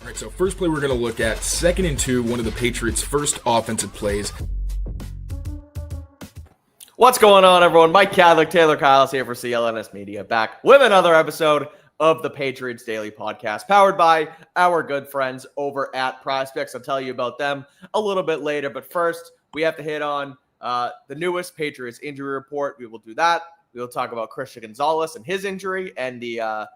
All right, so first play we're going to look at, 2nd and 2, one of the Patriots' first offensive plays. What's going on, everyone? Mike Kadlick, Taylor Kyles here for CLNS Media, back with another episode of the Patriots Daily podcast, powered by our good friends over at Prospects. I'll tell you about them a little bit later, but first, we have to hit on the newest Patriots injury report. We will do that. We will talk about Christian Gonzalez and his injury and the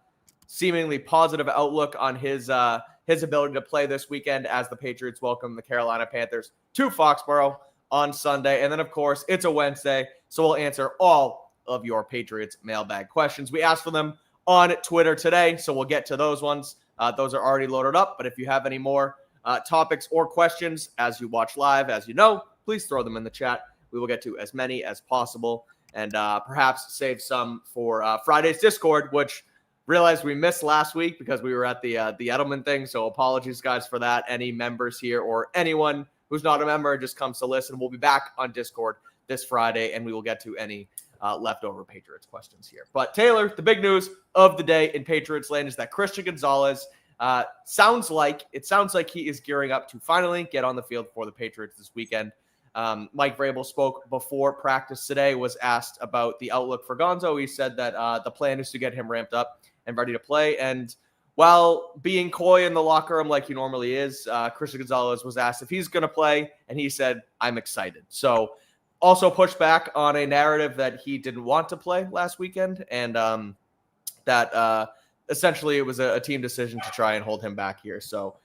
seemingly positive outlook on his ability to play this weekend as the Patriots welcome the Carolina Panthers to Foxborough on Sunday. And then, of course, it's a Wednesday, so we'll answer all of your Patriots mailbag questions. We asked for them on Twitter today, so we'll get to those ones. Those are already loaded up, but if you have any more topics or questions as you watch live, as you know, please throw them in the chat. We will get to as many as possible and perhaps save some for Friday's Discord, which realized we missed last week because we were at the Edelman thing. So apologies, guys, for that. Any members here or anyone who's not a member just comes to listen. We'll be back on Discord this Friday, and we will get to any leftover Patriots questions here. But Taylor, the big news of the day in Patriots land is that Christian Gonzalez sounds like he is gearing up to finally get on the field for the Patriots this weekend. Mike Vrabel spoke before practice today, was asked about the outlook for Gonzo. He said that the plan is to get him ramped up and ready to play. And while being coy in the locker room like he normally is, Christian Gonzalez was asked if he's going to play, and he said, "I'm excited." So also pushed back on a narrative that he didn't want to play last weekend, and that essentially it was a team decision to try and hold him back here. So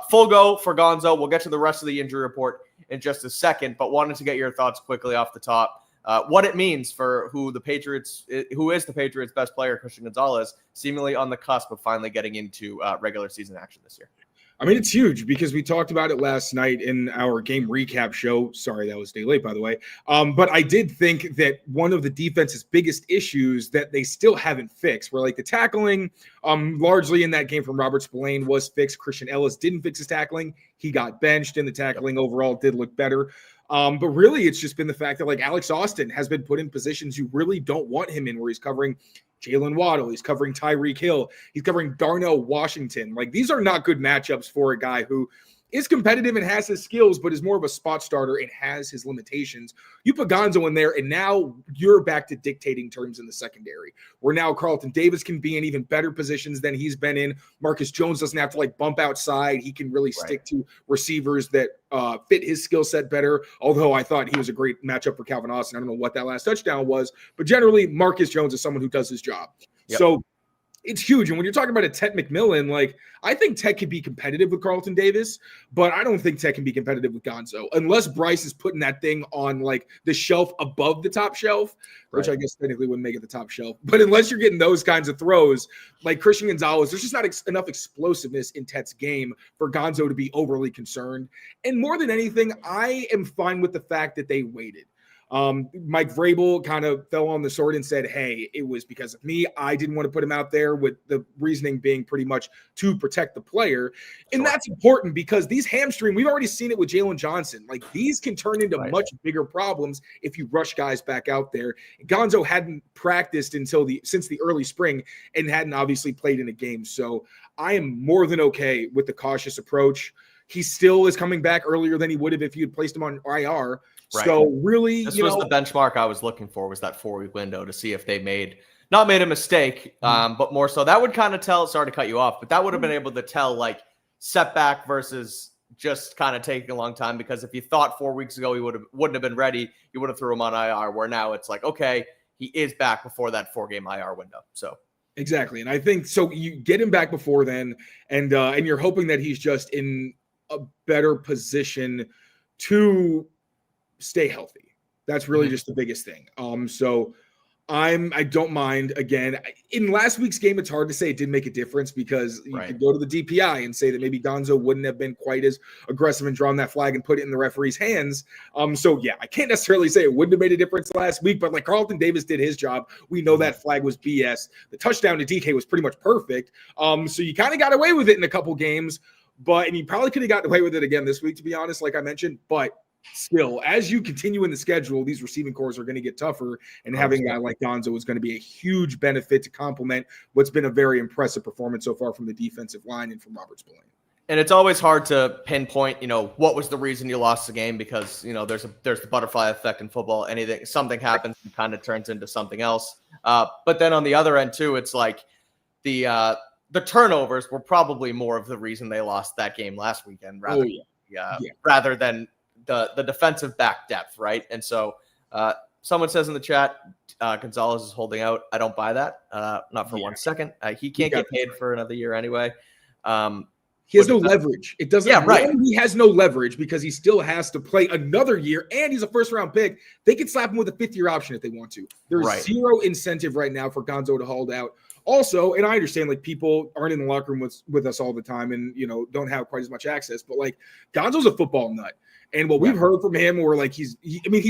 full go for Gonzo. We'll get to the rest of the injury report in just a second, but wanted to get your thoughts quickly off the top. What it means for who is the Patriots' best player, Christian Gonzalez, seemingly on the cusp of finally getting into regular season action this year. I mean, it's huge because we talked about it last night in our game recap show. Sorry, that was a day late, by the way. But I did think that one of the defense's biggest issues that they still haven't fixed were like the tackling, largely in that game from Robert Spillane was fixed. Christian Ellis didn't fix his tackling. He got benched, and the tackling overall did look better. But really, it's just been the fact that like Alex Austin has been put in positions you really don't want him in, where he's covering Jalen Waddle, he's covering Tyreek Hill, he's covering Darnell Washington. Like, these are not good matchups for a guy who is competitive and has his skills, but is more of a spot starter and has his limitations. You put Gonzo in there, and now you're back to dictating terms in the secondary, where now Carlton Davis can be in even better positions than he's been in. Marcus Jones doesn't have to like bump outside. He can really stick to receivers that fit his skill set better, although I thought he was a great matchup for Calvin Austin. I don't know what that last touchdown was, but generally Marcus Jones is someone who does his job. Yep. So it's huge. And when you're talking about a Ted McMillan, like, I think Ted could be competitive with Carlton Davis, but I don't think Ted can be competitive with Gonzo unless Bryce is putting that thing on like the shelf above the top shelf, which I guess technically wouldn't make it the top shelf. But unless you're getting those kinds of throws, like Christian Gonzalez, there's just not enough explosiveness in Ted's game for Gonzo to be overly concerned. And more than anything, I am fine with the fact that they waited. Mike Vrabel kind of fell on the sword and said, hey, it was because of me. I didn't want to put him out there, with the reasoning being pretty much to protect the player. And that's important because these hamstring, we've already seen it with Jalen Johnson. Like, these can turn into much bigger problems if you rush guys back out there. Gonzo hadn't practiced since the early spring and hadn't obviously played in a game. So I am more than okay with the cautious approach. He still is coming back earlier than he would have if you had placed him on IR. Right. So really, this was the benchmark I was looking for, was that 4-week window to see if they not made a mistake, but more so that would kind of tell, sorry to cut you off, but that would have been able to tell like setback versus just kind of taking a long time. Because if you thought 4 weeks ago he wouldn't have been ready, you would have threw him on IR, where now it's like, okay, he is back before that 4-game IR window. So exactly. And I think so you get him back before then, and you're hoping that he's just in a better position to stay healthy. That's really just the biggest thing. So I don't mind. Again, in last week's game, it's hard to say it didn't make a difference because you could go to the DPI and say that maybe Gonzo wouldn't have been quite as aggressive and drawn that flag and put it in the referee's hands. So yeah, I can't necessarily say it wouldn't have made a difference last week, but like Carlton Davis did his job. We know that flag was BS. The touchdown to DK was pretty much perfect. So you kind of got away with it in a couple games, and you probably could have gotten away with it again this week, to be honest, like I mentioned, but still, as you continue in the schedule, these receiving cores are going to get tougher, and having a guy like Gonzo is going to be a huge benefit to complement what's been a very impressive performance so far from the defensive line and from Robert Spillane. And it's always hard to pinpoint, what was the reason you lost the game, because, there's the butterfly effect in football. Something happens and kind of turns into something else. But then on the other end too, it's like the turnovers were probably more of the reason they lost that game last weekend rather than the defensive back depth, right? And so someone says in the chat, Gonzalez is holding out. I don't buy that. Not for 1 second. He can't get paid for another year anyway. He has no leverage. It doesn't. Yeah, right. He has no leverage because he still has to play another year, and he's a first-round pick. They can slap him with a fifth-year option if they want to. There's zero incentive right now for Gonzo to hold out. Also, and I understand, like, people aren't in the locker room with us all the time, and don't have quite as much access. But like, Gonzo's a football nut, and what we've heard from him, or like he's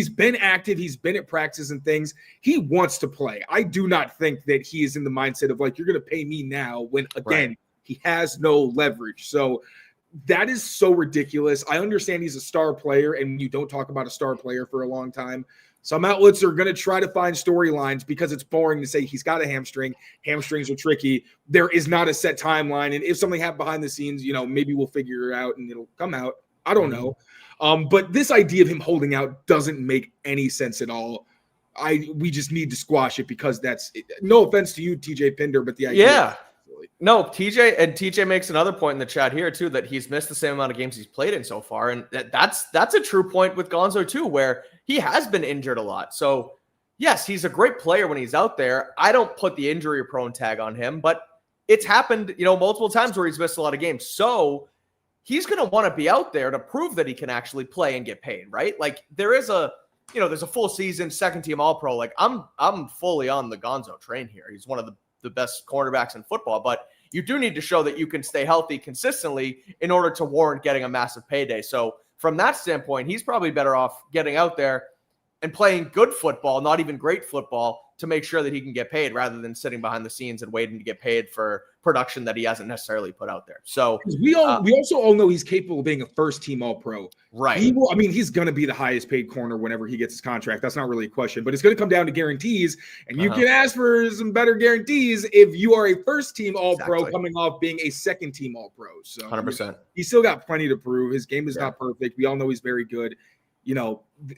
been active, he's been at practices and things. He wants to play. I do not think that he is in the mindset of like, you're going to pay me now when again. Right. He has no leverage. So that is so ridiculous. I understand he's a star player, and you don't talk about a star player for a long time. Some outlets are going to try to find storylines because it's boring to say he's got a hamstring. Hamstrings are tricky. There is not a set timeline. And if something happened behind the scenes, maybe we'll figure it out and it'll come out. I don't know. But this idea of him holding out doesn't make any sense at all. We just need to squash it because that's no offense to you, TJ Pinder, but the idea. Yeah. No, TJ makes another point in the chat here too, that he's missed the same amount of games he's played in so far. And that's a true point with Gonzo too, where he has been injured a lot. So yes, he's a great player when he's out there. I don't put the injury prone tag on him, but it's happened, multiple times where he's missed a lot of games. So he's going to want to be out there to prove that he can actually play and get paid, right? Like there's a full season, second team all pro. Like I'm fully on the Gonzo train here. He's one of the best cornerbacks in football, but you do need to show that you can stay healthy consistently in order to warrant getting a massive payday. So from that standpoint, he's probably better off getting out there and playing good football, not even great football, to make sure that he can get paid rather than sitting behind the scenes and waiting to get paid for production that he hasn't necessarily put out there. So we also all know he's capable of being a first team all pro. Right. He's going to be the highest paid corner whenever he gets his contract. That's not really a question, but it's going to come down to guarantees, and you can ask for some better guarantees if you are a first team all pro coming off being a second team all pro. So 100%. He's still got plenty to prove. His game is not perfect. We all know he's very good.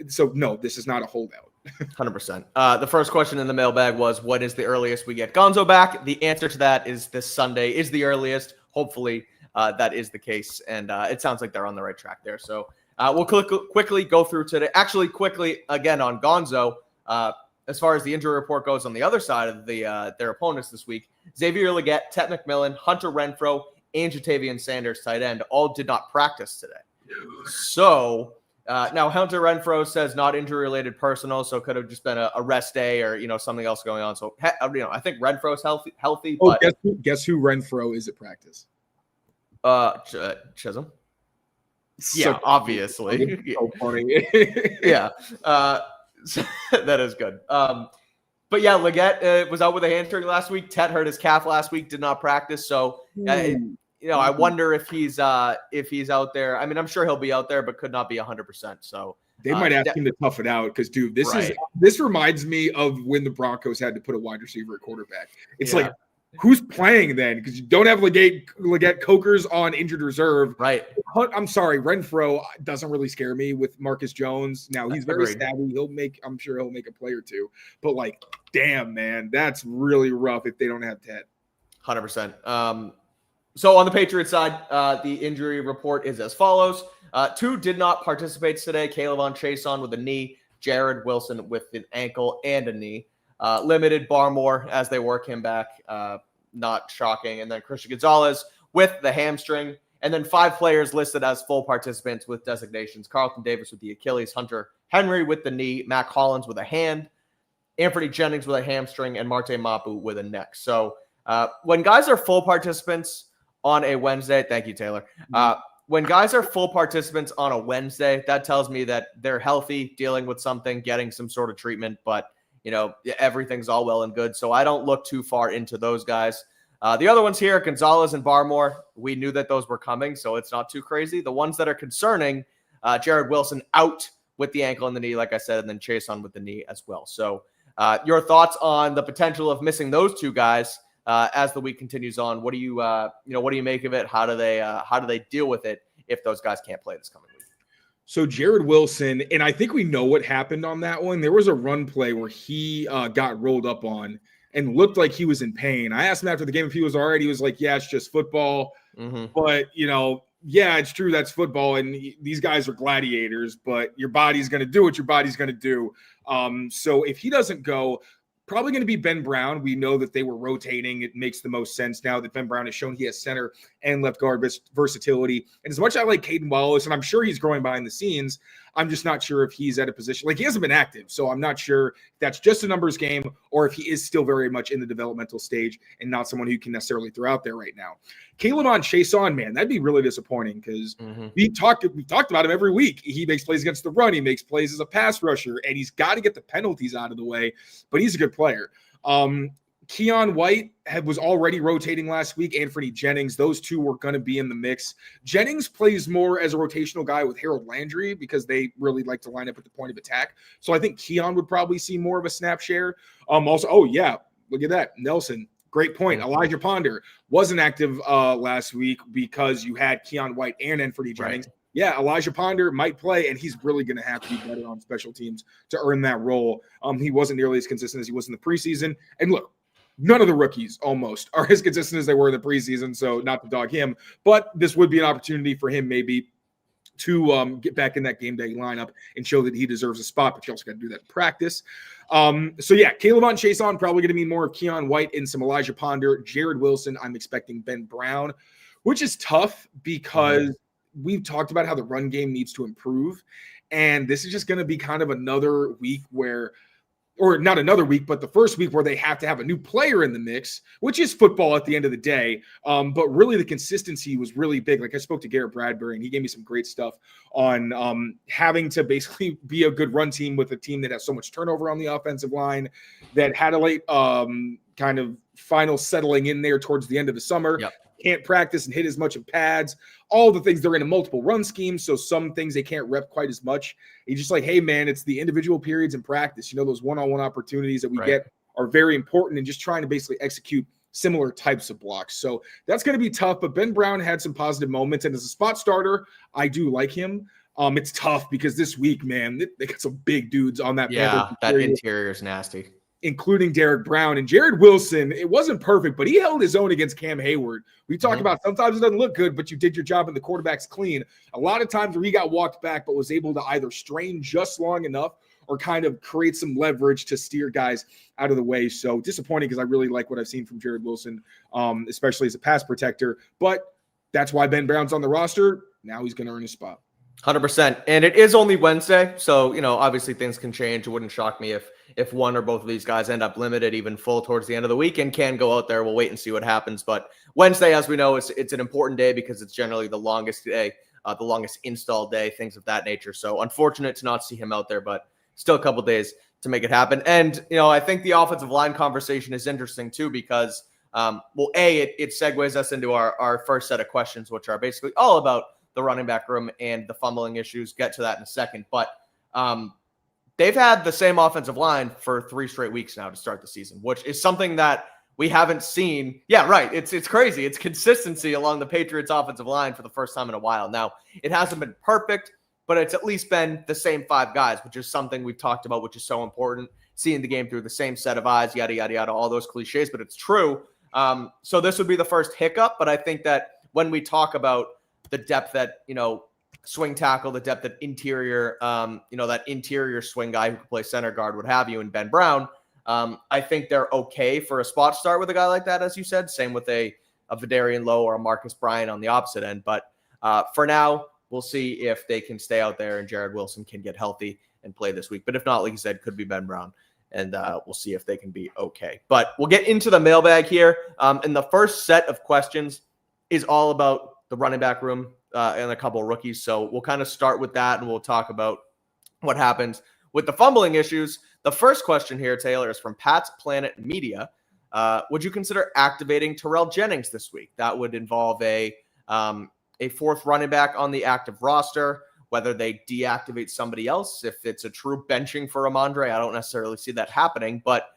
So no, this is not a holdout. 100%. The first question in the mailbag was, what is the earliest we get Gonzo back? The answer to that is this Sunday is the earliest. Hopefully that is the case. And it sounds like they're on the right track there. So we'll quickly go through today. Actually, quickly again on Gonzo, as far as the injury report goes on the other side of their opponents this week, Xavier Legette, Ted McMillan, Hunter Renfrow, and Jatavian Sanders, tight end, all did not practice today. So now Hunter Renfrow says not injury-related personal, so it could have just been a rest day or, something else going on. So, I think Renfro's healthy. Oh, but guess who Renfrow is at practice? Chisholm. Yeah, obviously. So funny. Yeah. That is good. But yeah, Legette was out with a hamstring last week. Ted hurt his calf last week, did not practice. So, I wonder if he's out there. I mean, I'm sure he'll be out there, but could not be 100%. So they might ask him to tough it out because, dude, this reminds me of when the Broncos had to put a wide receiver at quarterback. It's like, who's playing then? Because you don't have Legette Coker's on injured reserve. Right. I'm sorry, Renfrow doesn't really scare me with Marcus Jones. Now he's very savvy. I'm sure he'll make a play or two. But like, damn, man, that's really rough if they don't have Ted. 100%. So on the Patriots side, the injury report is as follows. 2 did not participate today. Kayvon Chason with a knee, Jared Wilson with an ankle and a knee. Limited Barmore as they work him back. Not shocking. And then Christian Gonzalez with the hamstring. And then 5 players listed as full participants with designations. Carlton Davis with the Achilles, Hunter Henry with the knee, Mac Hollins with a hand, Anthony Jennings with a hamstring, and Marte Mapu with a neck. So when guys are full participants on a Wednesday, thank you, Taylor. When guys are full participants on a Wednesday, that tells me that they're healthy, dealing with something, getting some sort of treatment, but everything's all well and good. So I don't look too far into those guys. The other ones here, Gonzalez and Barmore, we knew that those were coming, so it's not too crazy. The ones that are concerning, Jared Wilson out with the ankle and the knee, like I said, and then Chason with the knee as well. So your thoughts on the potential of missing those 2 guys as the week continues on, what do you make of it? How do they deal with it if those guys can't play this coming week? So Jared Wilson, and I think we know what happened on that one. There was a run play where he got rolled up on and looked like he was in pain. I asked him after the game if he was all right. He was like, yeah, it's just football. Mm-hmm. But, yeah, it's true. That's football. And these guys are gladiators, but your body's going to do what your body's going to do. So if he doesn't go, probably going to be Ben Brown. We know that they were rotating. It makes the most sense now that Ben Brown has shown he has center and left guard versatility. And as much as I like Caden Wallace, and I'm sure he's growing behind the scenes, I'm just not sure if he's at a position. Like, he hasn't been active, so I'm not sure if that's just a numbers game or if he is still very much in the developmental stage and not someone who can necessarily throw out there right now. Caleb Chason, man, that'd be really disappointing because we talked about him every week. He makes plays against the run. He makes plays as a pass rusher, and he's got to get the penalties out of the way, but he's a good player. Keon White was already rotating last week. Anthony Jennings, those two were going to be in the mix. Jennings plays more as a rotational guy with Harold Landry because they really like to line up at the point of attack. So I think Keon would probably see more of a snap share. Also, look at that. Nelson, great point. Elijah Ponder wasn't active last week because you had Keon White and Anthony Jennings. Right. Yeah, Elijah Ponder might play, and he's really going to have to be better on special teams to earn that role. He wasn't nearly as consistent as he was in the preseason. And look, none of the rookies almost are as consistent as they were in the preseason, so not to dog him. But this would be an opportunity for him maybe to get back in that game day lineup and show that he deserves a spot, but you also got to do that in practice. Caleb Chason probably going to mean more of Keon White and some Elijah Ponder. Jared Wilson, I'm expecting Ben Brown, which is tough because we've talked about how the run game needs to improve. And this is just going to be kind of another week where – or not another week, but the first week where they have to have a new player in the mix, which is football at the end of the day. But really the consistency was really big. Like, I spoke to Garrett Bradbury, and he gave me some great stuff on having to basically be a good run team with a team that has so much turnover on the offensive line, that had a late kind of final settling in there towards the end of the summer. Yep. Can't practice and hit as much in pads, all the things. They're in a multiple run scheme, so some things they can't rep quite as much. He's just like, hey, man, it's the individual periods in practice. Those one-on-one opportunities that we get are very important, and just trying to basically execute similar types of blocks. So that's going to be tough, but Ben Brown had some positive moments, and as a spot starter, I do like him. It's tough because this week, man, they got some big dudes on that. Yeah, that interior is nasty, including Derek Brown. And Jared Wilson, it wasn't perfect, but he held his own against Cam Hayward. We talk about sometimes it doesn't look good, but you did your job and the quarterback's clean. A lot of times where he got walked back, but was able to either strain just long enough or kind of create some leverage to steer guys out of the way. So disappointing because I really like what I've seen from Jared Wilson, especially as a pass protector. But that's why Ben Brown's on the roster. Now he's going to earn his spot. 100%. And it is only Wednesday. So, obviously things can change. It wouldn't shock me if one or both of these guys end up limited, even full towards the end of the week, and can go out there. We'll wait and see what happens. But Wednesday, as we know, it's an important day because it's generally the longest day, the longest install day, things of that nature. So unfortunate to not see him out there, but still a couple days to make it happen. And, I think the offensive line conversation is interesting too, because, it segues us into our first set of questions, which are basically all about the running back room and the fumbling issues. Get to that in a second. But they've had the same offensive line for 3 straight weeks now to start the season, which is something that we haven't seen. Yeah, right. It's crazy. It's consistency along the Patriots offensive line for the first time in a while. Now, it hasn't been perfect, but it's at least been the same 5 guys, which is something we've talked about, which is so important. Seeing the game through the same set of eyes, yada, yada, yada, all those cliches, but it's true. So this would be the first hiccup, but I think that when we talk about the depth that, swing tackle, the depth that interior, that interior swing guy who can play center guard, what have you, and Ben Brown, I think they're okay for a spot start with a guy like that, as you said. Same with a Vidarian Lowe or a Marcus Bryant on the opposite end. But for now, we'll see if they can stay out there and Jared Wilson can get healthy and play this week. But if not, like you said, could be Ben Brown. And we'll see if they can be okay. But we'll get into the mailbag here. And the first set of questions is all about the running back room and a couple of rookies. So we'll kind of start with that, and we'll talk about what happens with the fumbling issues. The first question here, Taylor, is from Pat's Planet Media. Would you consider activating Terrell Jennings this week? That would involve a 4th running back on the active roster. Whether they deactivate somebody else, if it's a true benching for Ramondre, I don't necessarily see that happening. But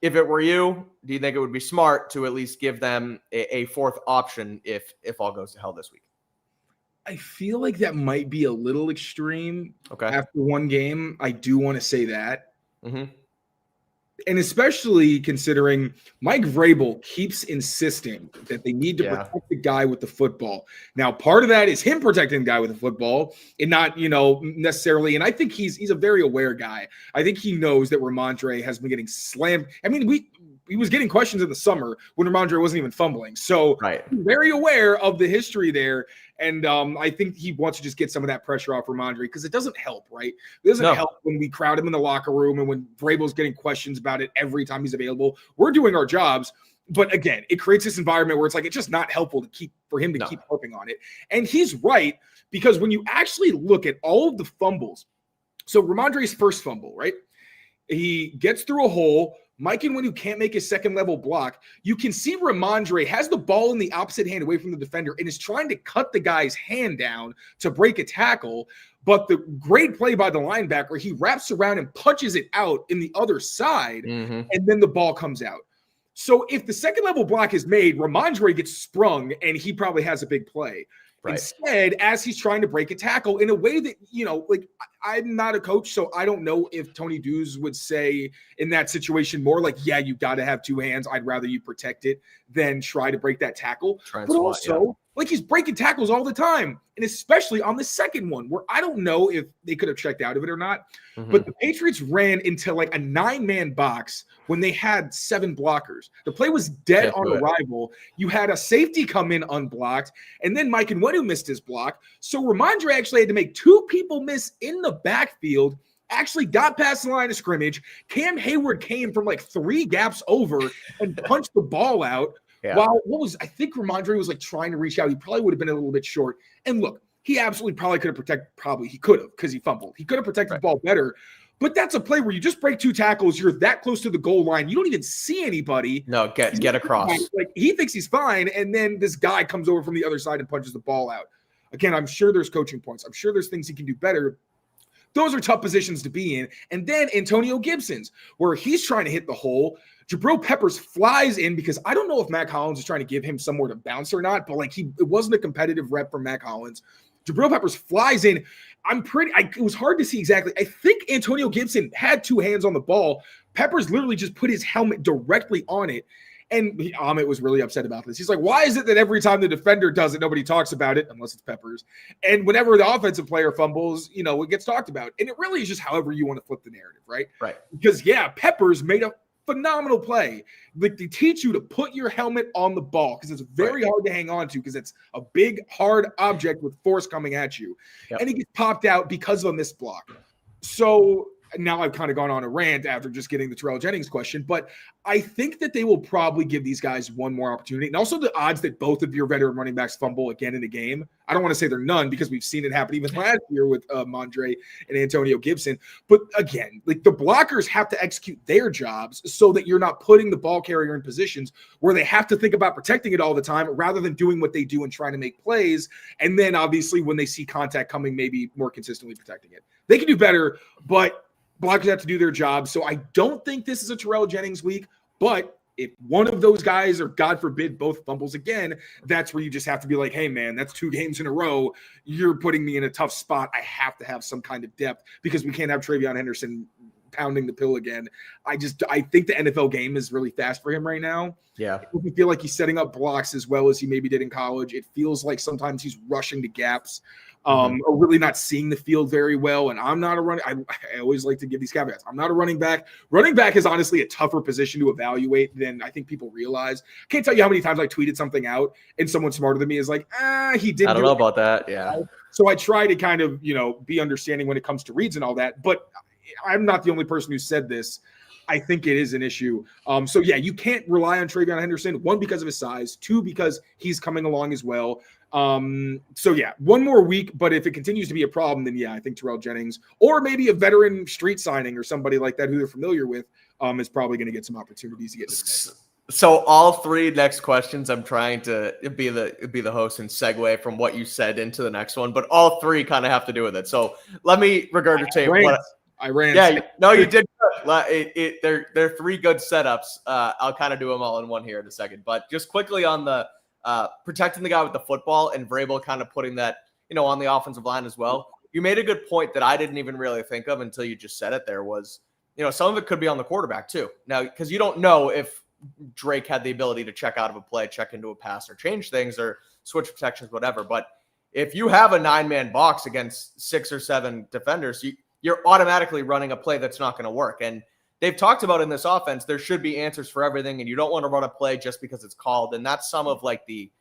if it were you, do you think it would be smart to at least give them a fourth option if all goes to hell this week? I feel like that might be a little extreme. Okay. After one game, I do want to say that. Mm-hmm. And especially considering Mike Vrabel keeps insisting that they need to protect the guy with the football. Now, part of that is him protecting the guy with the football and not, necessarily. And I think he's a very aware guy. I think he knows that Ramondre has been getting slammed. I mean, he was getting questions in the summer when Ramondre wasn't even fumbling. So very aware of the history there. And I think he wants to just get some of that pressure off Ramondre because it doesn't help, right? It doesn't help when we crowd him in the locker room and when Vrabel's getting questions about it every time he's available. We're doing our jobs. But again, it creates this environment where it's like it's just not helpful for him to keep harping on it. And he's right, because when you actually look at all of the fumbles, so Ramondre's first fumble, right? He gets through a hole. Mike Nwenu can't make his second level block. You can see Ramondre has the ball in the opposite hand away from the defender and is trying to cut the guy's hand down to break a tackle. But the great play by the linebacker, he wraps around and punches it out in the other side, and then the ball comes out. So if the second level block is made, Ramondre gets sprung and he probably has a big play. Right. Instead, as he's trying to break a tackle in a way that, I'm not a coach, so I don't know if Tony Dews would say in that situation more like, yeah, you got to have two hands. I'd rather you protect it than try to break that tackle. But also, he's breaking tackles all the time, and especially on the second one where I don't know if they could have checked out of it or not, but the Patriots ran into a 9-man box when they had 7 blockers. The play was dead on arrival. You had a safety come in unblocked, and then Mike Nwenu missed his block. So Ramondre actually had to make 2 people miss in the backfield, actually got past the line of scrimmage. Cam Hayward came from 3 gaps over and punched the ball out. Yeah. While I think Ramondre was trying to reach out. He probably would have been a little bit short. And look, he absolutely probably could have protected, he could have because he fumbled. He could have protected the ball better. But that's a play where you just break 2 tackles. You're that close to the goal line. You don't even see anybody. No, get across. He thinks he's fine. And then this guy comes over from the other side and punches the ball out. Again, I'm sure there's coaching points. I'm sure there's things he can do better. Those are tough positions to be in. And then Antonio Gibson's, where he's trying to hit the hole. Jabril Peppers flies in because I don't know if Mac Hollins is trying to give him somewhere to bounce or not, but it wasn't a competitive rep for Mac Hollins. Jabril Peppers flies in. It was hard to see exactly. I think Antonio Gibson had 2 hands on the ball. Peppers literally just put his helmet directly on it. And Amit was really upset about this. He's like, why is it that every time the defender does it, nobody talks about it, unless it's Peppers? And whenever the offensive player fumbles, it gets talked about. And it really is just however you want to flip the narrative, right? Right. Because, Peppers made a phenomenal play. They teach you to put your helmet on the ball because it's very hard to hang on to because it's a big, hard object with force coming at you. Yep. And he gets popped out because of a missed block. So now I've kind of gone on a rant after just getting the Terrell Jennings question, but I think that they will probably give these guys one more opportunity. And also the odds that both of your veteran running backs fumble again in a game, I don't want to say they're none because we've seen it happen even last year with Mondre and Antonio Gibson. But again, the blockers have to execute their jobs so that you're not putting the ball carrier in positions where they have to think about protecting it all the time rather than doing what they do and trying to make plays. And then obviously when they see contact coming, maybe more consistently protecting it. They can do better, but blockers have to do their job. So I don't think this is a Terrell Jennings week, but if one of those guys, or God forbid, both fumbles again, that's where you just have to be like, hey, man, that's 2 games in a row. You're putting me in a tough spot. I have to have some kind of depth because we can't have Travion Henderson pounding the pill again. I think the NFL game is really fast for him right now. Yeah. It doesn't feel like he's setting up blocks as well as he maybe did in college. It feels like sometimes he's rushing to gaps. Or really not seeing the field very well. And I'm not a running. I always like to give these caveats. I'm not a running back. Running back is honestly a tougher position to evaluate than I think people realize. I can't tell you how many times I tweeted something out and someone smarter than me is like, he didn't. I don't know about that. Yeah. So I try to kind of, be understanding when it comes to reads and all that. But I'm not the only person who said this. I think it is an issue. So yeah, you can't rely on Travion Henderson. 1, because of his size. 2, because he's coming along as well. So yeah, 1 more week, but if it continues to be a problem, then I think Terrell Jennings or maybe a veteran street signing or somebody like that who they're familiar with is probably going to get some opportunities to get into the mix. So all 3 next questions, I'm trying to be the host and segue from what you said into the next one, but all 3 kind of have to do with it. So let me regurgitate I ran. Yeah, no, you did good. They're three good setups. I'll kind of do them all in one here in a second. But just quickly on the protecting the guy with the football and Vrabel kind of putting that, on the offensive line as well. You made a good point that I didn't even really think of until you just said it there was, some of it could be on the quarterback too. Now, because you don't know if Drake had the ability to check out of a play, check into a pass, or change things or switch protections, whatever. But if you have a 9-man box against 6 or 7 defenders, you're automatically running a play that's not going to work. And they've talked about in this offense, there should be answers for everything, and you don't want to run a play just because it's called. And that's some of like the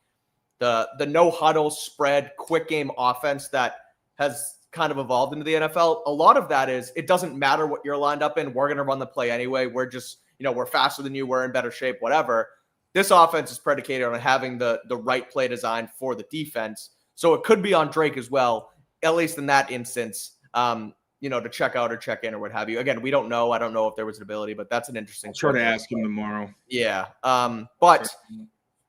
no huddle spread quick game offense that has kind of evolved into the NFL. A lot of that is it doesn't matter what you're lined up in. We're going to run the play anyway. We're just, we're faster than you. We're in better shape, whatever. This offense is predicated on having the right play design for the defense. So it could be on Drake as well, at least in that instance, to check out or check in or what have you. Again, we don't know. I don't know if there was an ability, but that's an interesting. I'll try to ask him tomorrow. Yeah. But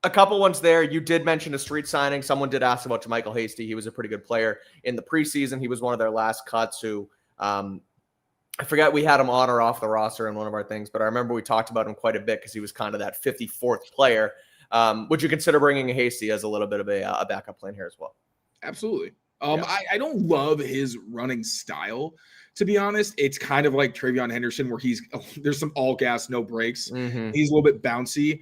a couple ones there. You did mention a street signing. Someone did ask about JaMycal Hasty. He was a pretty good player in the preseason. He was one of their last cuts who, I forget we had him on or off the roster in one of our things, but I remember we talked about him quite a bit because he was kind of that 54th player. Would you consider bringing a Hasty as a little bit of a backup plan here as well? Absolutely. I don't love his running style, to be honest. It's kind of like Travion Henderson where there's some all gas, no brakes. Mm-hmm. He's a little bit bouncy.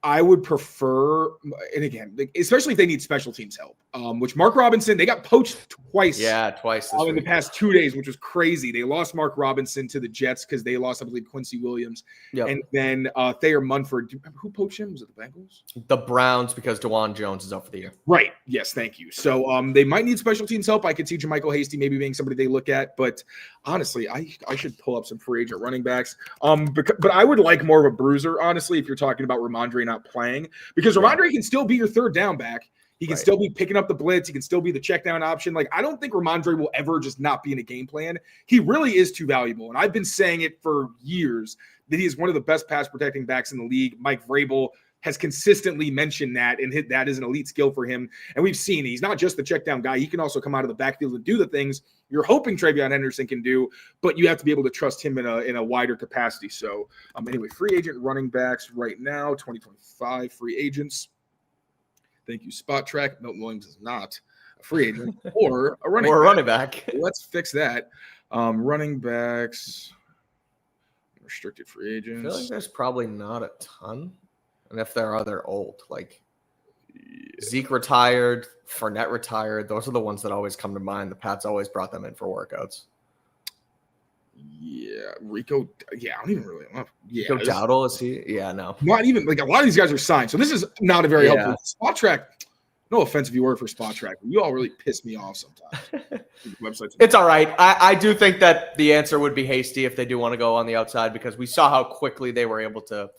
I would prefer, and again, especially if they need special teams help, which Mark Robinson, they got poached twice. Yeah, twice in the past 2 days, which was crazy. They lost Mark Robinson to the Jets because they lost, I believe, Quincy Williams. Yep. And then Thayer Munford. Who poached him? Was it the Bengals? The Browns, because DeJuan Jones is out for the year. Right. Yes, thank you. So they might need special teams help. I could see JaMycal Hasty maybe being somebody they look at. But honestly, I should pull up some free agent running backs. But I would like more of a bruiser, honestly, if you're talking about Ramondre not playing. Because Ramondre can still be your third down back. He can still be picking up the blitz. He can still be the check down option. Like, I don't think Ramondre will ever just not be in a game plan. He really is too valuable. And I've been saying it for years that he is one of the best pass protecting backs in the league. Mike Vrabel has consistently mentioned that and that is an elite skill for him. And we've seen he's not just the check down guy. He can also come out of the backfield and do the things you're hoping Travion Henderson can do, but you have to be able to trust him in a wider capacity. So anyway, free agent running backs right now, 2025 free agents. Thank you, Spot Track. Milton Williams is not a free agent or a running back. Let's fix that. Running backs, restricted free agents. I feel like there's probably not a ton. And if there are, they're old. Like Zeke retired, Fournette retired. Those are the ones that always come to mind. The Pats always brought them in for workouts. Yeah, Rico. Yeah, I don't even really know. Yeah, Rico Dowdle, is he? Yeah, no. Not even, like, a lot of these guys are signed. So this is not a very helpful. Spot Track, no offense if you work for Spot Track, but you all really piss me off sometimes. Websites. It's all right. I do think that the answer would be Hasty if they do want to go on the outside, because we saw how quickly they were able to,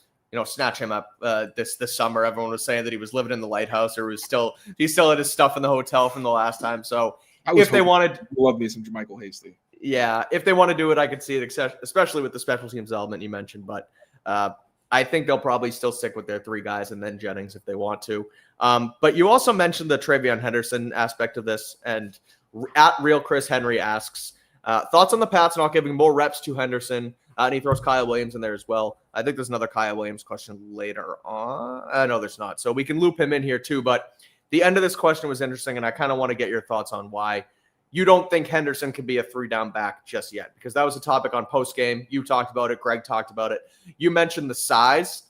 snatch him up this summer. Everyone was saying that he was living in the lighthouse, or he's still had his stuff in the hotel from the last time. So if they wanted, love me some JaMycal Hasty. Yeah, if they want to do it, I could see it, especially with the special teams element you mentioned. But I think they'll probably still stick with their 3 guys and then Jennings if they want to. But you also mentioned the Travion Henderson aspect of this, and at Real Chris Henry asks, thoughts on the Pats not giving more reps to Henderson, and he throws Kyle Williams in there as well. I think there's another Kyle Williams question later on. No, there's not. So we can loop him in here too. But the end of this question was interesting, and I kind of want to get your thoughts on why you don't think Henderson could be a 3-down back just yet, because that was a topic on postgame. You talked about it. Greg talked about it. You mentioned the size.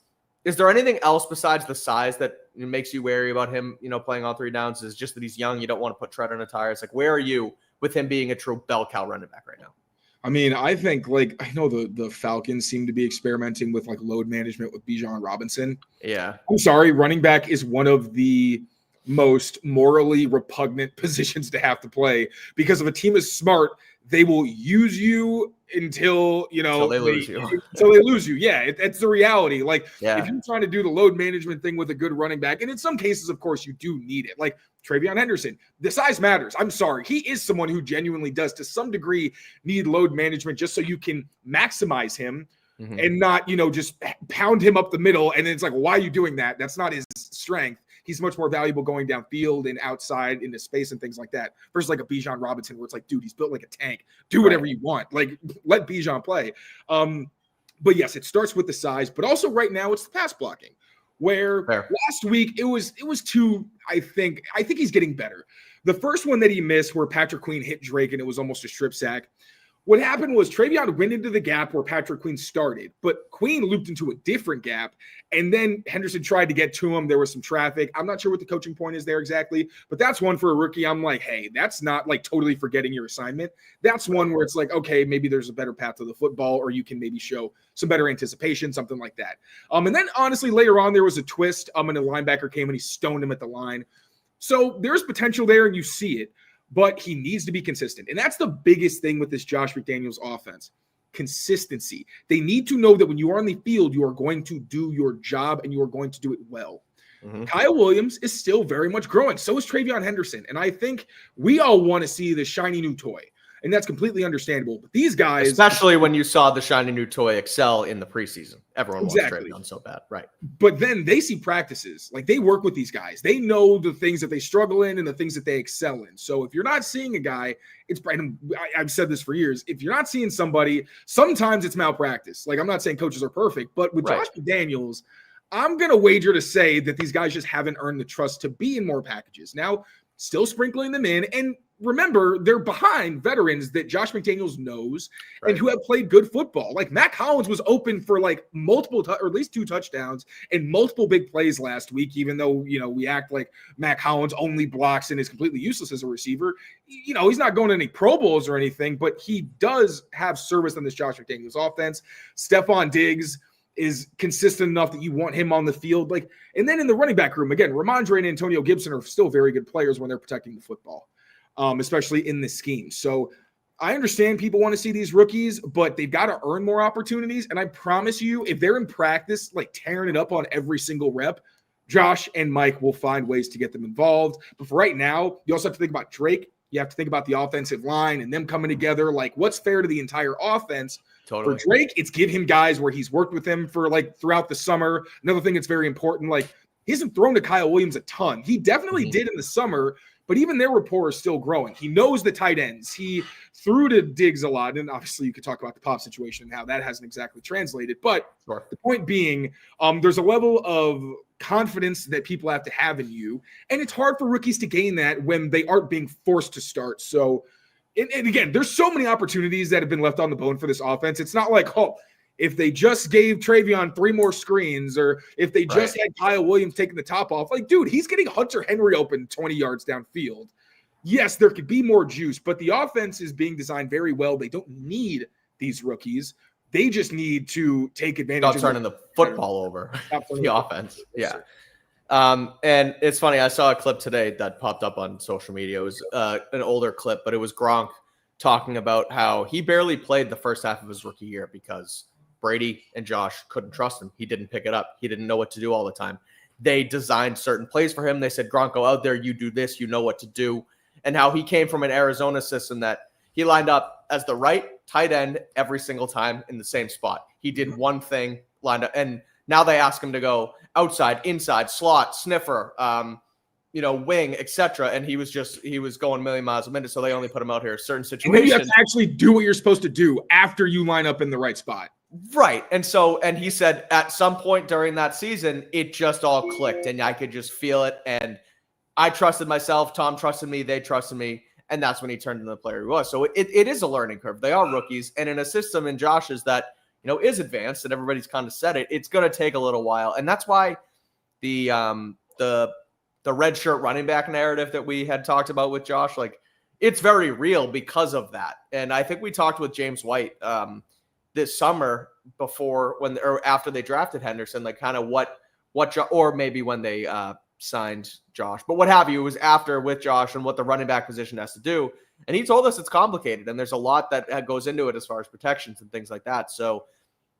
Is there anything else besides the size that makes you wary about him, playing all 3 downs? Is it just that he's young? You don't want to put tread on the tires. Like, where are you with him being a true bell cow running back right now? I mean, I think, I know the Falcons seem to be experimenting with load management with Bijan Robinson. Yeah. I'm sorry. Running back is one of the most morally repugnant positions to have to play, because if a team is smart, they will use you until they lose you. Yeah, it's the reality. If you're trying to do the load management thing with a good running back, and in some cases, of course, you do need it. Like Travion Henderson, the size matters. I'm sorry. He is someone who genuinely does, to some degree, need load management just so you can maximize him and not, just pound him up the middle. And then it's like, why are you doing that? That's not his strength. he's much more valuable going downfield and outside into space and things like that versus like a Bijan Robinson where it's like, dude, he's built like a tank. Do whatever you want. Like, let Bijan play. But yes, it starts with the size, but also right now it's the pass blocking. Where last week it was too, I think he's getting better. The first one that he missed where Patrick Queen hit Drake and it was almost a strip sack. What happened was Travion went into the gap where Patrick Queen started, but Queen looped into a different gap, and then Henderson tried to get to him. There was some traffic. I'm not sure what the coaching point is there exactly, but that's one for a rookie. I'm like, hey, that's not like totally forgetting your assignment. That's one where it's like, okay, maybe there's a better path to the football, or you can maybe show some better anticipation, something like that. And then honestly, later on, there was a twist. And a linebacker came and he stoned him at the line. So there's potential there, and you see it. But he needs to be consistent. And that's the biggest thing with this Josh McDaniels offense. Consistency. They need to know that when you are on the field, you are going to do your job and you are going to do it well. Mm-hmm. Kyle Williams is still very much growing. So is Travion Henderson. And I think we all want to see the shiny new toy. And that's completely understandable. But these guys... Especially when you saw the shiny new toy excel in the preseason. Everyone wants Travion so bad. Right. But then they see practices. Like, they work with these guys. They know the things that they struggle in and the things that they excel in. So if you're not seeing a guy, I've said this for years. If you're not seeing somebody, sometimes it's malpractice. Like, I'm not saying coaches are perfect. But with Josh McDaniels, I'm going to wager to say that these guys just haven't earned the trust to be in more packages. Now, still sprinkling them in. And remember, they're behind veterans that Josh McDaniels knows and who have played good football. Like, Matt Collins was open for like multiple, or at least 2 touchdowns and multiple big plays last week, even though, we act like Matt Collins only blocks and is completely useless as a receiver. He's not going to any Pro Bowls or anything, but he does have service on this Josh McDaniels offense. Stephon Diggs is consistent enough that you want him on the field. And then in the running back room, again, Ramondre and Antonio Gibson are still very good players when they're protecting the football. Especially in this scheme. So I understand people want to see these rookies, but they've got to earn more opportunities. And I promise you, if they're in practice, like tearing it up on every single rep, Josh and Mike will find ways to get them involved. But for right now, you also have to think about Drake. You have to think about the offensive line and them coming together. Like, what's fair to the entire offense? Totally. For Drake, it's give him guys where he's worked with him for like throughout the summer. Another thing that's very important, like, he hasn't thrown to Kyle Williams a ton. He definitely did in the summer, but even their rapport is still growing. He knows the tight ends. He threw to Diggs a lot. And obviously you could talk about the pop situation and how that hasn't exactly translated. But the point being, there's a level of confidence that people have to have in you. And it's hard for rookies to gain that when they aren't being forced to start. So, and again, there's so many opportunities that have been left on the bone for this offense. It's not like, if they just gave Travion 3 more screens, or if they just had Kyle Williams taking the top off, like, dude, he's getting Hunter Henry open 20 yards downfield. Yes, there could be more juice, but the offense is being designed very well. They don't need these rookies. They just need to take advantage of turning the football over the offense. Yeah. And it's funny. I saw a clip today that popped up on social media. It was an older clip, but it was Gronk talking about how he barely played the first half of his rookie year because Brady and Josh couldn't trust him. He didn't pick it up. He didn't know what to do all the time. They designed certain plays for him. They said, Gronk, go out there. You do this. You know what to do. And how he came from an Arizona system that he lined up as the right tight end every single time in the same spot. He did one thing, lined up. And now they ask him to go outside, inside, slot, sniffer, wing, etc. And he was going a million miles a minute. So they only put him out here in certain situations. And then you have to actually do what you're supposed to do after you line up in the right spot. Right. And he said at some point during that season, it just all clicked and I could just feel it. And I trusted myself. Tom trusted me. They trusted me. And that's when he turned into the player he was. So it is a learning curve. They are rookies. And in a system in Josh's that, is advanced and everybody's kind of said it, it's going to take a little while. And that's why the red shirt running back narrative that we had talked about with Josh, like, it's very real because of that. And I think we talked with James White this summer after they drafted Henderson, like kind of what or maybe when they signed Josh, but what have you, it was after with Josh and what the running back position has to do. And he told us it's complicated and there's a lot that goes into it as far as protections and things like that. So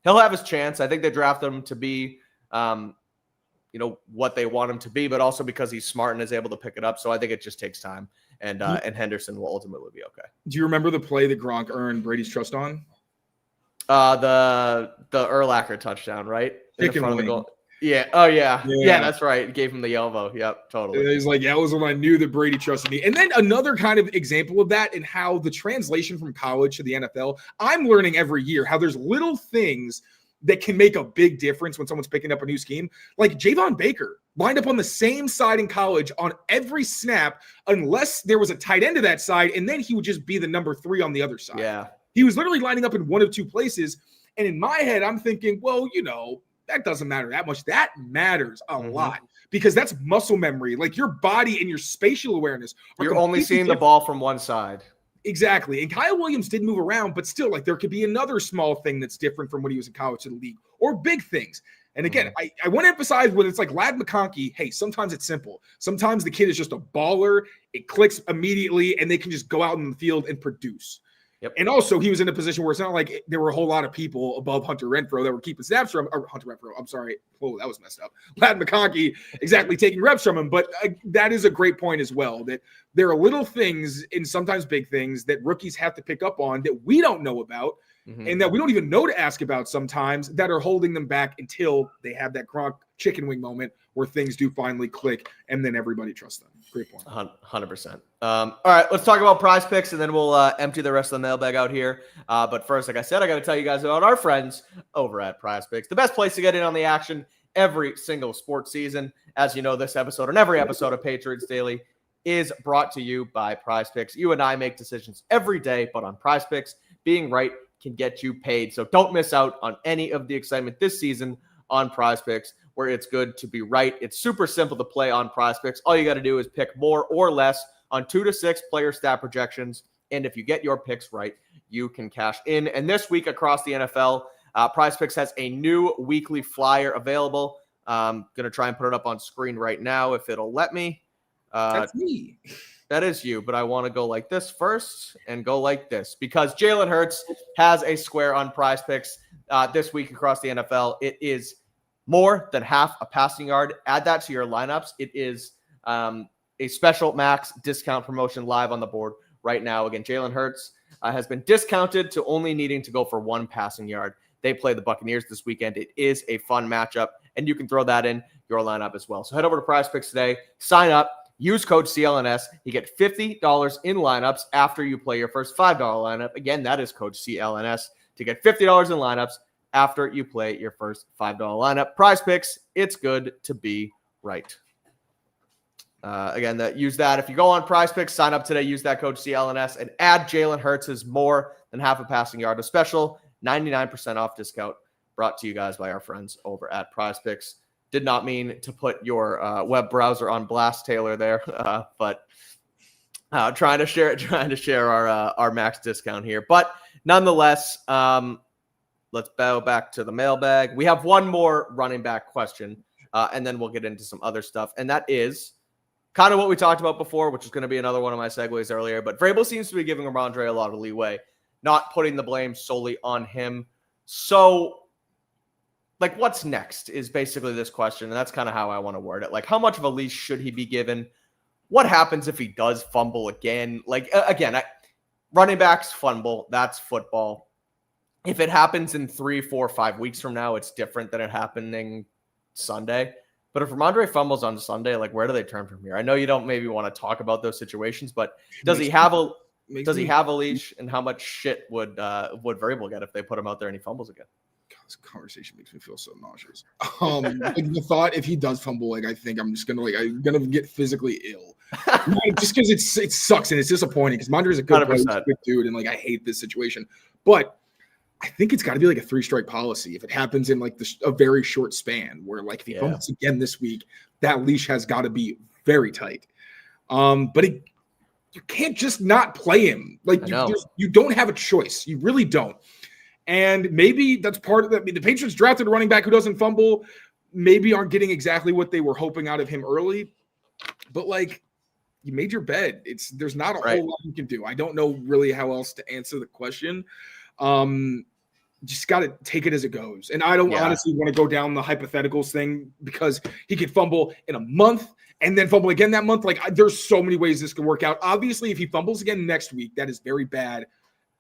he'll have his chance. I think they draft him to be, what they want him to be, but also because he's smart and is able to pick it up. So I think it just takes time and Henderson will ultimately be okay. Do you remember the play that Gronk earned Brady's trust on? The Urlacher touchdown, right? Chicken wing. Yeah. Oh, yeah. Yeah, that's right. Gave him the elbow. Yep, totally. He's like, that was when I knew that Brady trusted me. And then another kind of example of that and how the translation from college to the NFL, I'm learning every year how there's little things that can make a big difference when someone's picking up a new scheme. Like Javon Baker lined up on the same side in college on every snap, unless there was a tight end to that side, and then he would just be the number 3 on the other side. Yeah. He was literally lining up in one of 2 places. And in my head, I'm thinking, well, that doesn't matter that much. That matters a lot because that's muscle memory. Like your body and your spatial awareness. You're only seeing the ball from one side. Exactly. And Kyle Williams did move around, but still, like there could be another small thing that's different from when he was in college to the league or big things. And again, I want to emphasize when it's like Lad McConkey, hey, sometimes it's simple. Sometimes the kid is just a baller. It clicks immediately and they can just go out in the field and produce. Yep. And also, he was in a position where it's not like there were a whole lot of people above Hunter Renfrow that were keeping snaps from Hunter Renfrow. I'm sorry. Whoa, that was messed up. Lad McConkey exactly taking reps from him. But that is a great point as well, that there are little things and sometimes big things that rookies have to pick up on that we don't know about and that we don't even know to ask about sometimes that are holding them back until they have that Gronk chicken wing moment where things do finally click and then everybody trusts them. Great point. 100%. All right, let's talk about Prize Picks and then we'll empty the rest of the mailbag out here. But first, like I said, I got to tell you guys about our friends over at Prize Picks, the best place to get in on the action every single sports season. As you know, this episode and every episode of Patriots Daily is brought to you by Prize Picks. You and I make decisions every day, but on Prize Picks, being right can get you paid. So don't miss out on any of the excitement this season on Prize Picks, where it's good to be right. It's super simple to play on Prize Picks. All you got to do is pick more or less on 2 to 6 player stat projections. And if you get your picks right, you can cash in. And this week across the NFL, Prize Picks has a new weekly flyer available. I'm going to try and put it up on screen right now if it'll let me. That's me. That is you, but I want to go like this first and go like this because Jalen Hurts has a square on Prize Picks this week across the NFL. It is more than half a passing yard. Add that to your lineups. It is a special max discount promotion live on the board right now. Again, Jalen Hurts has been discounted to only needing to go for 1 passing yard. They play the Buccaneers this weekend. It is a fun matchup, and you can throw that in your lineup as well. So head over to Prize Picks today, sign up, use code CLNS. You get $50 in lineups after you play your first $5 lineup. Again, that is code CLNS to get $50 in lineups after you play your first $5 lineup. Prize Picks, it's good to be right. Again, use that. If you go on Prize Picks, sign up today, use that code CLNS, and add Jalen Hurts' more than half a passing yard, a special 99% off discount brought to you guys by our friends over at Prize Picks. Did not mean to put your web browser on blast, Taylor, there, but trying to share our max discount here. But nonetheless, let's bow back to the mailbag. We have one more running back question, and then we'll get into some other stuff. And that is kind of what we talked about before, which is going to be another one of my segues earlier. But Vrabel seems to be giving Ramondre a lot of leeway, not putting the blame solely on him. So, like, what's next is basically this question, and that's kind of how I want to word it. Like, how much of a leash should he be given? What happens if he does fumble again? Like, again, running backs fumble. That's football. If it happens in 3, 4, 5 weeks from now, it's different than it happening Sunday. But if Ramondre fumbles on Sunday, like, where do they turn from here? I know you don't maybe want to talk about those situations, but does he have a leash, and how much shit would Vrabel get if they put him out there and he fumbles again? God, this conversation makes me feel so nauseous. Like the thought, if he does fumble, like I think I'm gonna get physically ill, just because it sucks and it's disappointing. Because Mondre is a good dude, and like I hate this situation, but I think it's got to be like a 3-strike policy if it happens in like a very short span. Where like if he fumbles again this week, that leash has got to be very tight. But you can't just not play him. Like you don't have a choice. You really don't. And maybe that's part of that. I mean, the Patriots drafted a running back who doesn't fumble, maybe aren't getting exactly what they were hoping out of him early. But like, you made your bed. There's not a whole lot you can do. I don't know really how else to answer the question. Just got to take it as it goes. And I don't honestly want to go down the hypotheticals thing because he could fumble in a month and then fumble again that month. Like, there's so many ways this can work out. Obviously, if he fumbles again next week, that is very bad.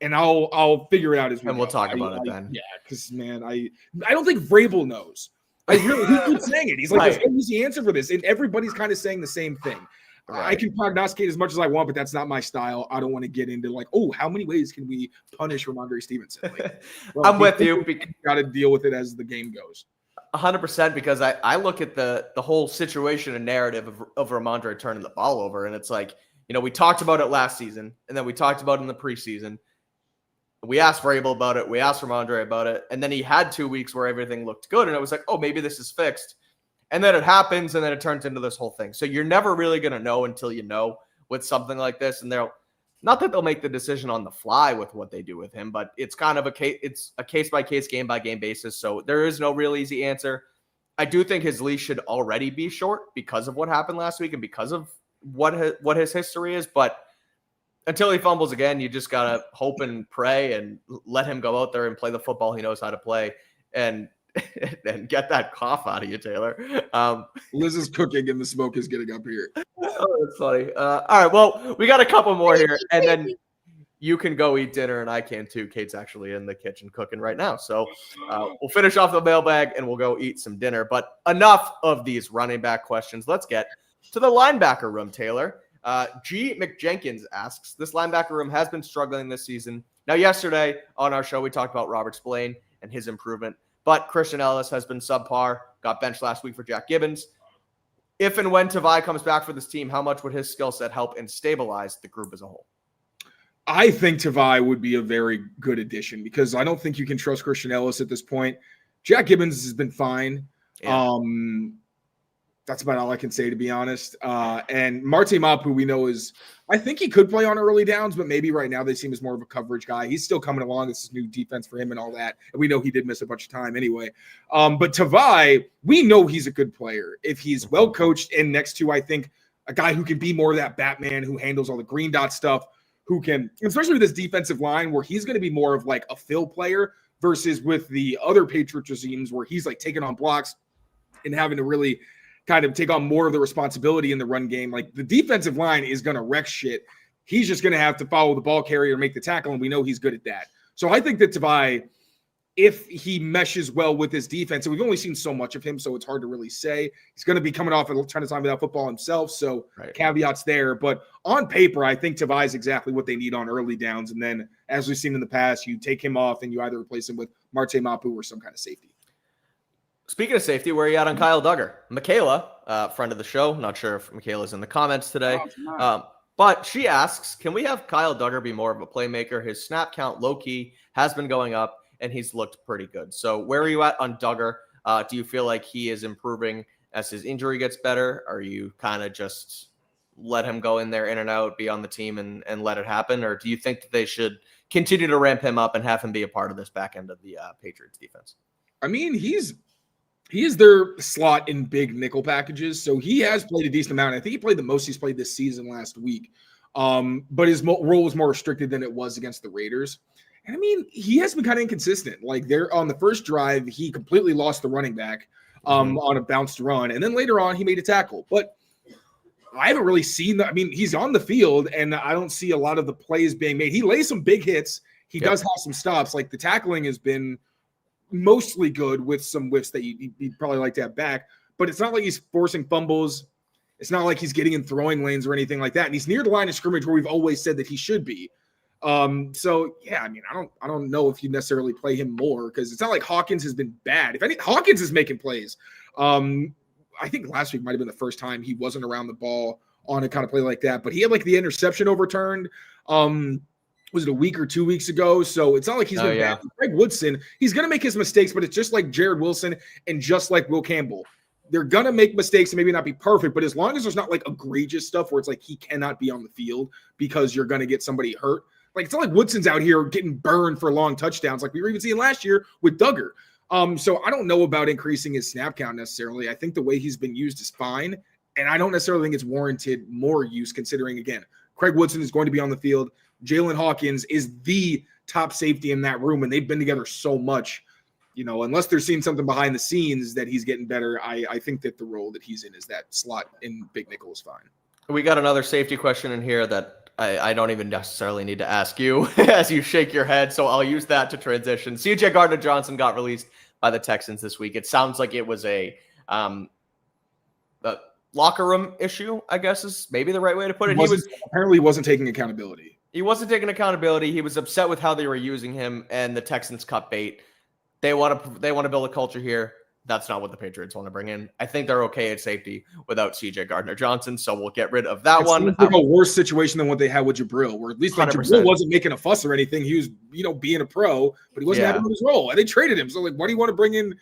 And I'll figure it out as we go. And we'll talk about it then. Yeah, because, man, I don't think Vrabel knows I really, he keeps saying it. He's like, Right. there's no easy answer for this. And everybody's kind of saying the same thing. Right. I can prognosticate as much as I want, but that's not my style. I don't want to get into like, oh, how many ways can we punish Ramondre Stevenson? Like, I'm with you. Got to deal with it as the game goes. 100%, because I look at the whole situation and narrative of Ramondre turning the ball over, and it's like, we talked about it last season, and then we talked about it in the preseason. We asked Vrabel about it. We asked Ramondre about it. And then he had 2 weeks where everything looked good. And it was like, oh, maybe this is fixed. And then it happens. And then it turns into this whole thing. So you're never really going to know until you know with something like this. And not that they'll make the decision on the fly with what they do with him, but it's kind of it's a case by case, game by game basis. So there is no real easy answer. I do think his leash should already be short because of what happened last week and because of what his history is. But until he fumbles again, you just got to hope and pray and let him go out there and play the football he knows how to play and get that cough out of you, Taylor. Liz is cooking and the smoke is getting up here. Oh, that's funny. All right, well, we got a couple more here, and then you can go eat dinner, and I can too. Kate's actually in the kitchen cooking right now. So we'll finish off the mailbag, and we'll go eat some dinner. But enough of these running back questions. Let's get to the linebacker room, Taylor. G. McJenkins asks, this linebacker room has been struggling this season. Now, yesterday on our show, we talked about Robert Spillane and his improvement, but Christian Ellis has been subpar, got benched last week for Jack Gibbons. If and when Tavai comes back for this team, how much would his skill set help and stabilize the group as a whole? I think Tavai would be a very good addition because I don't think you can trust Christian Ellis at this point. Jack Gibbons has been fine. Yeah. That's about all I can say, to be honest. And Marte Mapu, we know I think he could play on early downs, but maybe right now they see him as more of a coverage guy. He's still coming along. This is new defense for him and all that. And we know he did miss a bunch of time anyway. But Tavai, we know he's a good player. If he's well coached and next to, I think, a guy who can be more of that Batman who handles all the green dot stuff, who can, especially with this defensive line where he's going to be more of like a fill player versus with the other Patriots regimes where he's like taking on blocks and having to really kind of take on more of the responsibility in the run game. Like the defensive line is going to wreck shit. He's just going to have to follow the ball carrier, make the tackle, and we know he's good at that. So I think that Tavai, if he meshes well with his defense, and we've only seen so much of him, so it's hard to really say. He's going to be coming off a ton of time without football himself, so Caveats there. But on paper, I think Tavai is exactly what they need on early downs. And then, as we've seen in the past, you take him off and you either replace him with Marte Mapu or some kind of safety. Speaking of safety, where are you at on Kyle Duggar? Michaela, friend of the show, not sure if Michaela's in the comments today, but she asks, can we have Kyle Duggar be more of a playmaker? His snap count, low-key, has been going up, and he's looked pretty good. So where are you at on Duggar? Do you feel like he is improving as his injury gets better? Or are you kind of just let him go in there, in and out, be on the team and let it happen? Or do you think that they should continue to ramp him up and have him be a part of this back end of the Patriots defense? I mean, he is their slot in big nickel packages, so he has played a decent amount. I think he played the most he's played this season last week, but his role was more restricted than it was against the Raiders. And I mean, he has been kind of inconsistent. Like there on the first drive, he completely lost the running back on a bounced run, and then later on, he made a tackle. But I haven't really seen that. I mean, he's on the field, and I don't see a lot of the plays being made. He lays some big hits. He does have some stops. Like the tackling has been mostly good with some whiffs that you'd probably like to have back, but it's not like he's forcing fumbles. It's not like he's getting in throwing lanes or anything like that. And he's near the line of scrimmage where we've always said that he should be. So yeah, I mean, I don't know if you necessarily play him more because it's not like Hawkins has been bad. If any, Hawkins is making plays. I think last week might've been the first time he wasn't around the ball on a kind of play like that, but he had like the interception overturned. Was it a week or 2 weeks ago? So it's not like he's been bad. Greg Woodson, he's going to make his mistakes, but it's just like Jared Wilson and just like Will Campbell. They're going to make mistakes and maybe not be perfect, but as long as there's not like egregious stuff where it's like he cannot be on the field because you're going to get somebody hurt. Like it's not like Woodson's out here getting burned for long touchdowns like we were even seeing last year with Duggar. So I don't know about increasing his snap count necessarily. I think the way he's been used is fine, and I don't necessarily think it's warranted more use considering, again, Craig Woodson is going to be on the field. Jalen Hawkins is the top safety in that room, and they've been together so much. You know, unless they're seeing something behind the scenes that he's getting better, I think that the role that he's in is that slot in big nickel is fine. We got another safety question in here that I don't even necessarily need to ask you as you shake your head, so I'll use that to transition. CJ Gardner-Johnson got released by the Texans this week. It sounds like it was a locker room issue, I guess is maybe the right way to put it. Apparently he wasn't taking accountability. He wasn't taking accountability. He was upset with how they were using him, and the Texans cut bait. They want to build a culture here. That's not what the Patriots want to bring in. I think they're okay at safety without CJ Gardner-Johnson, so we'll get rid of that one. It's like a worse situation than what they had with Jabril, where at least like Jabril wasn't making a fuss or anything. He was, being a pro, but he wasn't happy with his role, and they traded him. So like, what do you want to bring in?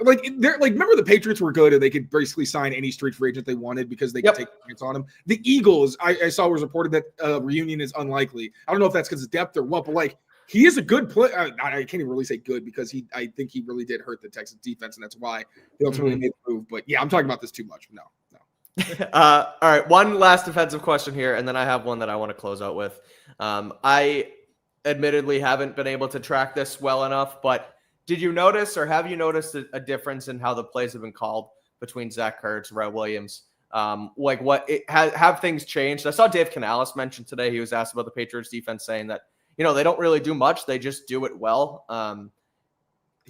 Like they're like, remember the Patriots were good and they could basically sign any street free agent they wanted because they could take a chance on him. The Eagles, I saw was reported that reunion is unlikely. I don't know if that's because of depth or what, but like he is a good player. I can't even really say good because I think he really did hurt the Texans defense, and that's why they ultimately made the move. But yeah, I'm talking about this too much. No. All right, one last defensive question here, and then I have one that I want to close out with. I admittedly haven't been able to track this well enough, but did you notice, or have you noticed a difference in how the plays have been called between Zach Ertz, Terrell Williams? Have things changed? I saw Dave Canales mention today. He was asked about the Patriots defense, saying that they don't really do much; they just do it well.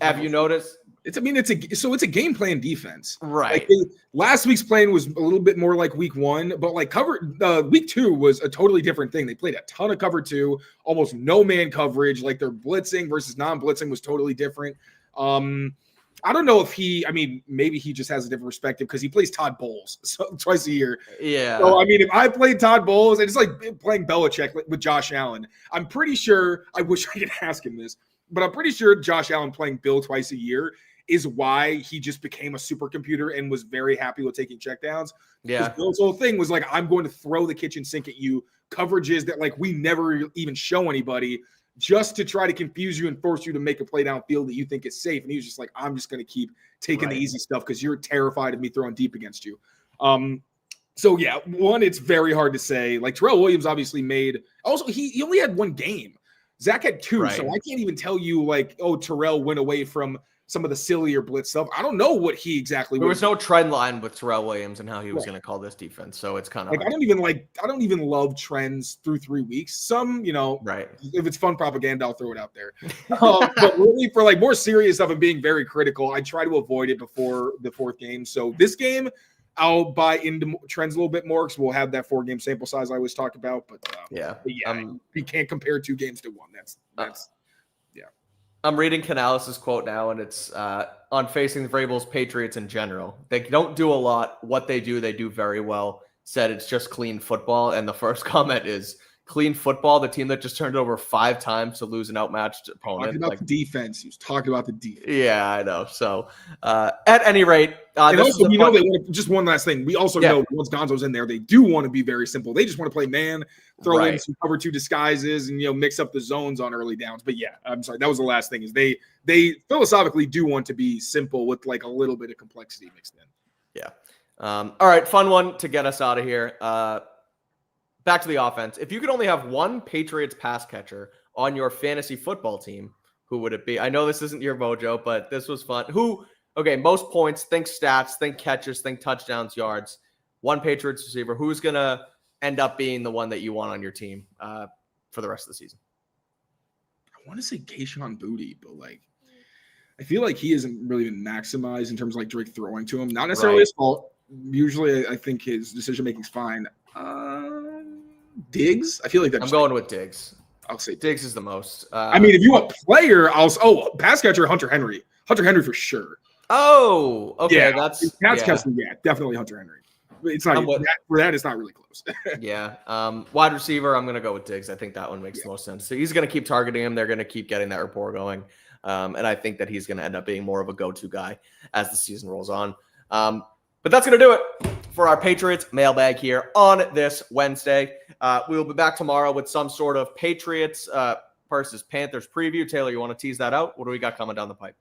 Have you noticed? It's a game plan defense, right? Like last week's plan was a little bit more like week one, but like week two was a totally different thing. They played a ton of cover two, almost no man coverage. Like their blitzing versus non-blitzing was totally different. I don't know if maybe he just has a different perspective because he plays Todd Bowles twice a year. Yeah. So if I played Todd Bowles, it's like playing Belichick with Josh Allen. I'm pretty sure. I wish I could ask him this, but I'm pretty sure Josh Allen playing Bill twice a year is why he just became a supercomputer and was very happy with taking checkdowns. Yeah. Bill's whole thing was like, I'm going to throw the kitchen sink at you, coverages that like we never even show anybody just to try to confuse you and force you to make a play downfield that you think is safe. And he was just like, I'm just going to keep taking the easy stuff because you're terrified of me throwing deep against you. So yeah, one, it's very hard to say. Like Terrell Williams obviously he only had one game. Zach had two, so I can't even tell you like, Terrell went away from some of the sillier blitz stuff. I don't know what he exactly. There was no trend line with Terrell Williams and how he was going to call this defense, so it's kind of like I don't even love trends through 3 weeks. Some, if it's fun propaganda, I'll throw it out there. But really, for like more serious stuff and being very critical, I try to avoid it before the fourth game. So this game, I'll buy into trends a little bit more because we'll have that 4-game sample size I always talk about. But you can't compare 2 games to one. That's I'm reading Canales' quote now, and it's on facing the Vrabel's Patriots in general. They don't do a lot. What they do very well. Said it's just clean football. And the first comment is clean football, the team that just turned it over 5 times to lose an outmatched opponent. Talking about the defense. He was talking about the defense. Yeah, I know. So at any rate, just one last thing. We also know once Gonzo's in there, they do want to be very simple. They just want to play man, throw in some cover 2 disguises, and mix up the zones on early downs. But yeah, I'm sorry, that was the last thing. Is they philosophically do want to be simple with like a little bit of complexity mixed in. Yeah. All right, fun one to get us out of here. Back to the offense. If you could only have one Patriots pass catcher on your fantasy football team, who would it be? I know this isn't your mojo, but this was fun. Most points, think stats, think catches, think touchdowns, yards. One Patriots receiver. Who's going to end up being the one that you want on your team for the rest of the season? I want to say Kayshon Boutte, but like I feel like he isn't really been maximized in terms of like Drake throwing to him. Not necessarily his fault. Usually I think his decision-making is fine. Diggs? I feel like I'm going with Diggs. I'll say Diggs is the most. If you want player, pass catcher Hunter Henry. Hunter Henry for sure. Oh, okay. Yeah, That's pass catcher. Yeah, definitely Hunter Henry. It's not for that. It's not really close. Yeah. Wide receiver. I'm going to go with Diggs. I think that one makes the most sense. So he's going to keep targeting him. They're going to keep getting that rapport going, and I think that he's going to end up being more of a go-to guy as the season rolls on. But that's going to do it for our Patriots mailbag here on this Wednesday. We will be back tomorrow with some sort of Patriots versus Panthers preview. Taylor, you want to tease that out? What do we got coming down the pipe?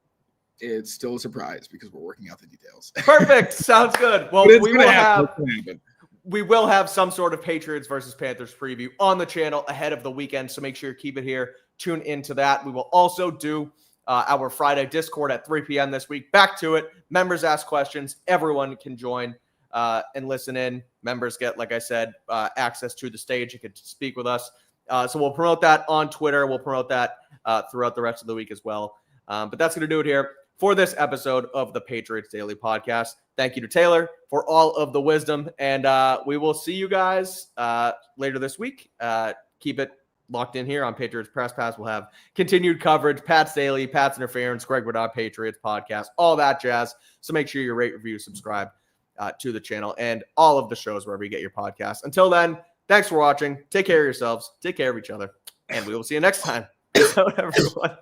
It's still a surprise because we're working out the details. Perfect. Sounds good. Well, we will have some sort of Patriots versus Panthers preview on the channel ahead of the weekend. So make sure you keep it here. Tune into that. We will also do our Friday Discord at 3 p.m. this week. Back to it. Members ask questions. Everyone can join and listen in. Members get, like I said, access to the stage. You can speak with us. So we'll promote that on Twitter. We'll promote that throughout the rest of the week as well. But that's going to do it here for this episode of the Patriots Daily Podcast. Thank you to Taylor for all of the wisdom, and we will see you guys later this week. Keep it locked in here on Patriots Press Pass. We'll have continued coverage, Pat's Daily, Pat's Interference, Greg Bernard Patriots Podcast, all that jazz. So make sure you rate, review, subscribe to the channel and all of the shows wherever you get your podcasts. Until then, thanks for watching. Take care of yourselves. Take care of each other. And we will see you next time. Peace out, everyone.